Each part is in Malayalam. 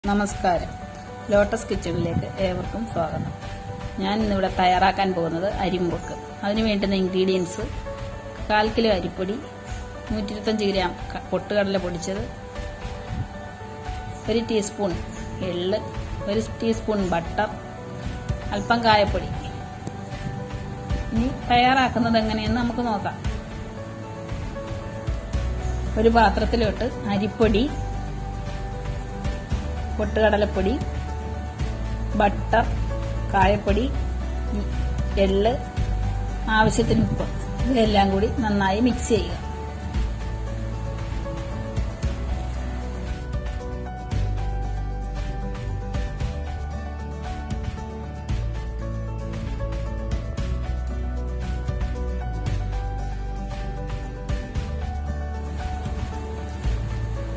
നമസ്കാരം. ലോട്ടസ് കിച്ചണിലേക്ക് ഏവർക്കും സ്വാഗതം. ഞാൻ ഇന്നിവിടെ തയ്യാറാക്കാൻ പോകുന്നത് അരിമുറുക്ക്. അതിന് വേണ്ടുന്ന ഇൻഗ്രീഡിയൻസ്: 1/4 കിലോ അരിപ്പൊടി, 125 ഗ്രാം പൊട്ടുകടല പൊടിച്ചത്, 1 ടീസ്പൂൺ എള്ള്, 1 ടീസ്പൂൺ ബട്ടർ, അല്പം കായപ്പൊടി. ഇനി തയ്യാറാക്കുന്നത് എങ്ങനെയെന്ന് നമുക്ക് നോക്കാം. ഒരു പാത്രത്തിലോട്ട് അരിപ്പൊടി, പൊട്ടുകടലപ്പൊടി, ബട്ടർ, കായപ്പൊടി, എള്ള്, ആവശ്യത്തിന് ഉപ്പ് ഇതെല്ലാം കൂടി നന്നായി മിക്സ് ചെയ്യുക.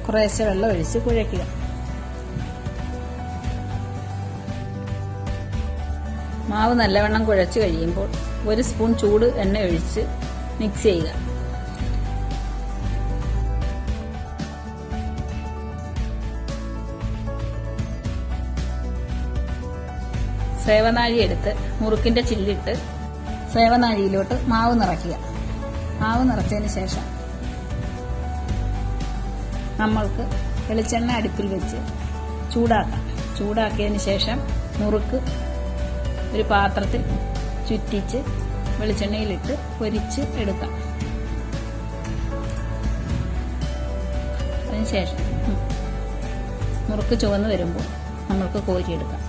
കുറേശ്ശെ വെള്ളം ഒഴിച്ച് കുഴയ്ക്കുക. മാവ് നല്ലവണ്ണം കുഴച്ച് കഴിയുമ്പോൾ 1 സ്പൂൺ ചൂട് എണ്ണ ഒഴിച്ച് മിക്സ് ചെയ്യുക. സേവനാഴി എടുത്ത് മുറുക്കിന്റെ ചില്ലിട്ട് സേവനാഴിയിലോട്ട് മാവ് നിറയ്ക്കുക. മാവ് നിറച്ചതിന് ശേഷം നമ്മൾക്ക് വെളിച്ചെണ്ണ അടുപ്പിൽ വെച്ച് ചൂടാക്കാം. ചൂടാക്കിയതിന് ശേഷം മുറുക്ക് ഒരു പാത്രത്തിൽ ചുറ്റിച്ച് വെളിച്ചെണ്ണയിലിട്ട് പൊരിച്ച് എടുക്കാം. അതിനുശേഷം മുറുക്ക് ചുവന്ന് വരുമ്പോൾ നമ്മൾക്ക് കോരിയെടുക്കാം.